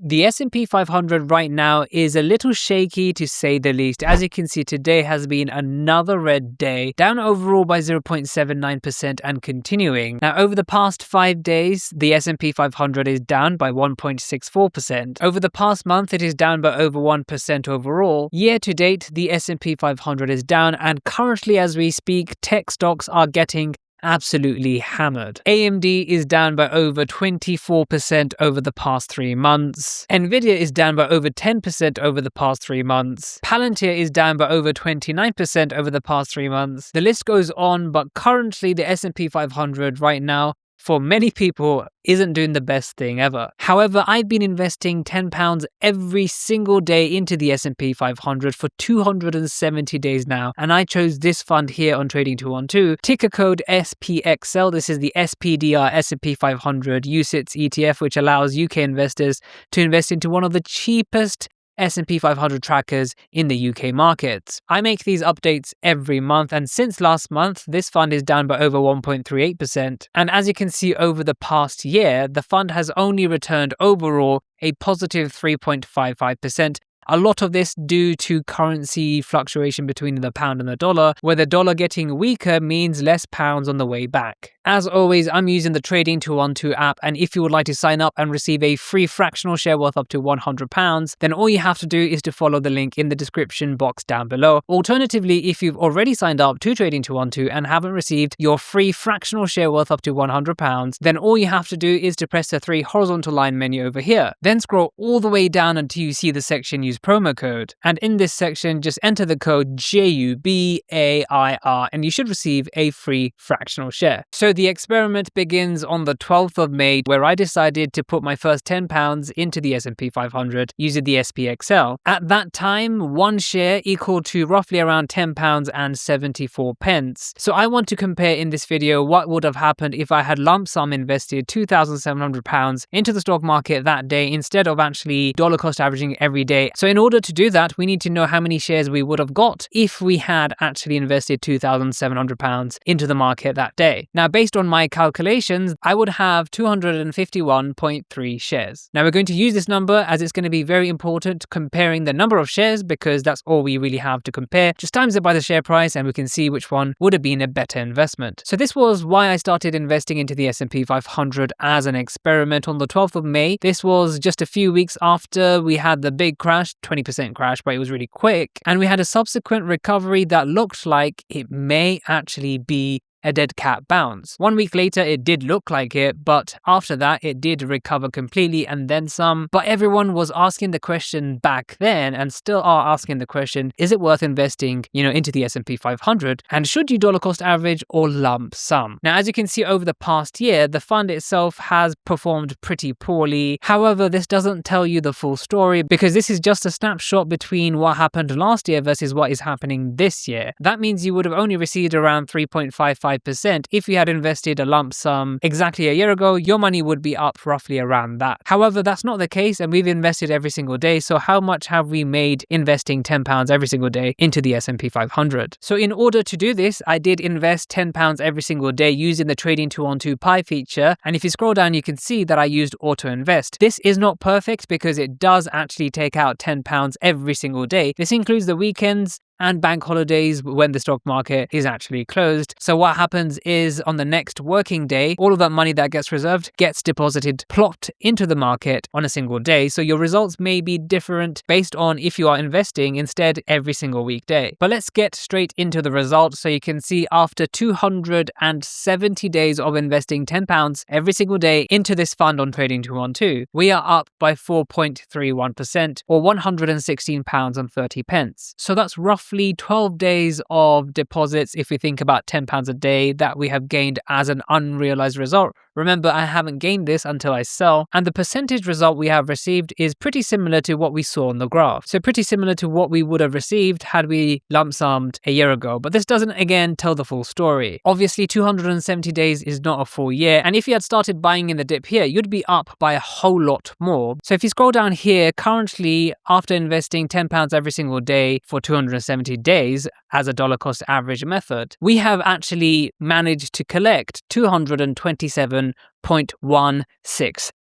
The S&P 500 right now is a little shaky to say the least. As you can see, today has been another red day, down overall by 0.79% and continuing. Now, over the past 5 days, the S&P 500 is down by 1.64%. Over the past month, it is down by over 1% overall. Year to date, the S&P 500 is down, and currently as we speak, tech stocks are getting absolutely hammered. AMD is down by over 24% over the past 3 months. Nvidia is down by over 10% over the past 3 months. Palantir is down by over 29% over the past 3 months. The list goes on, but currently the S&P 500 right now, for many people, isn't doing the best thing ever. However, I've been investing £10 every single day into the S&P 500 for 270 days now, and I chose this fund here on Trading 212, ticker code SPXL. This is the SPDR S&P 500 UCITS ETF, which allows UK investors to invest into one of the cheapest S&P 500 trackers in the UK markets. I make these updates every month, and since last month, this fund is down by over 1.38%. And as you can see, over the past year, the fund has only returned overall a positive 3.55%. A lot of this due to currency fluctuation between the pound and the dollar, where the dollar getting weaker means less pounds on the way back. As always, I'm using the Trading 212 app, and if you would like to sign up and receive a free fractional share worth up to £100, then all you have to do is to follow the link in the description box down below. Alternatively, if you've already signed up to Trading 212 and haven't received your free fractional share worth up to £100, then all you have to do is to press the 3 horizontal line menu over here. Then scroll all the way down until you see the section use promo code, and in this section just enter the code JUBAIR and you should receive a free fractional share. So the experiment begins on the 12th of May, where I decided to put my first £10 into the S&P 500 using the SPXL. At that time, one share equal to roughly around £10.74. So I want to compare in this video what would have happened if I had lump sum invested £2,700 into the stock market that day instead of actually dollar cost averaging every day. So in order to do that, we need to know how many shares we would have got if we had actually invested £2,700 into the market that day. Now, based on my calculations, I would have 251.3 shares. Now, we're going to use this number as it's going to be very important comparing the number of shares, because that's all we really have to compare. Just times it by the share price and we can see which one would have been a better investment. So this was why I started investing into the S&P 500 as an experiment on the 12th of May. This was just a few weeks after we had the big crash, 20% crash, but it was really quick. And we had a subsequent recovery that looked like it may actually be a dead cat bounce. 1 week later, it did look like it, but after that, it did recover completely and then some. But everyone was asking the question back then, and still are asking the question, is it worth investing, into the S&P 500? And should you dollar cost average or lump sum? Now, as you can see over the past year, the fund itself has performed pretty poorly. However, this doesn't tell you the full story, because this is just a snapshot between what happened last year versus what is happening this year. That means you would have only received around 3.55%. If you had invested a lump sum exactly a year ago, your money would be up roughly around that. However, that's not the case, and we've invested every single day. So how much have we made investing £10 every single day into the S&P 500? So in order to do this, I did invest £10 every single day using the Trading 212 Pi feature. And if you scroll down, you can see that I used auto invest. This is not perfect because it does actually take out £10 every single day. This includes the weekends and bank holidays when the stock market is actually closed. So what happens is on the next working day, all of that money that gets reserved gets deposited, plopped into the market on a single day. So your results may be different based on if you are investing instead every single weekday. But let's get straight into the results. So you can see after 270 days of investing £10 every single day into this fund on Trading 212, we are up by 4.31% or £116.30. So that's roughly 12 days of deposits if we think about £10 a day that we have gained as an unrealized result. Remember, I haven't gained this until I sell, and the percentage result we have received is pretty similar to what we saw on the graph. So pretty similar to what we would have received had we lump summed a year ago. But this doesn't, again, tell the full story. Obviously, 270 days is not a full year, and if you had started buying in the dip here, you'd be up by a whole lot more. So if you scroll down here, currently, after investing £10 every single day for 270 days as a dollar cost average method, we have actually managed to collect 227.16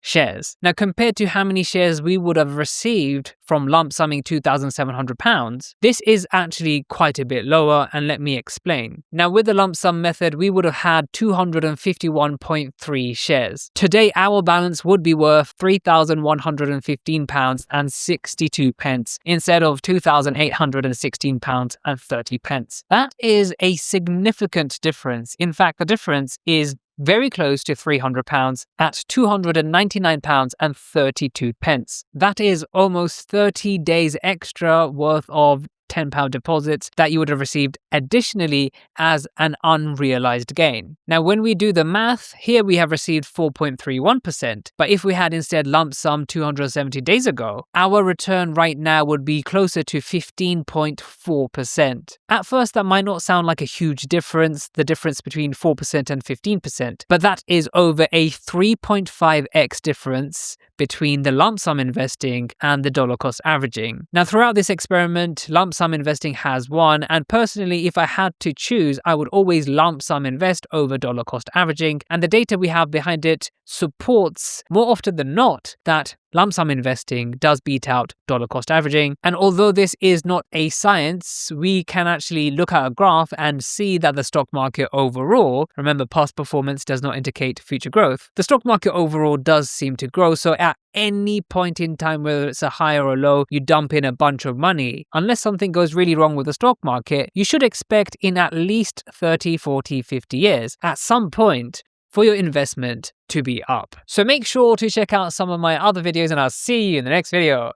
shares. Now, compared to how many shares we would have received from lump summing £2,700, this is actually quite a bit lower, and let me explain. Now, with the lump sum method, we would have had 251.3 shares. Today, our balance would be worth £3,115.62 instead of £2,816.30. That is a significant difference. In fact, the difference is very close to £300 at £299.32. That is almost 30 days extra worth of £10 deposits that you would have received additionally as an unrealized gain. Now, when we do the math, here we have received 4.31%, but if we had instead lump sum 270 days ago, our return right now would be closer to 15.4%. At first, that might not sound like a huge difference, the difference between 4% and 15%, but that is over a 3.5x difference between the lump sum investing and the dollar cost averaging. Now, throughout this experiment, lump sum investing has won, and personally, if I had to choose, I would always lump sum invest over dollar cost averaging, and the data we have behind it supports more often than not that lump sum investing does beat out dollar cost averaging. And although this is not a science, we can actually look at a graph and see that the stock market overall, remember past performance does not indicate future growth, the stock market overall does seem to grow. So at any point in time, whether it's a high or a low, you dump in a bunch of money. Unless something goes really wrong with the stock market, you should expect in at least 30, 40, 50 years, at some point, for your investment to be up. So make sure to check out some of my other videos, and I'll see you in the next video.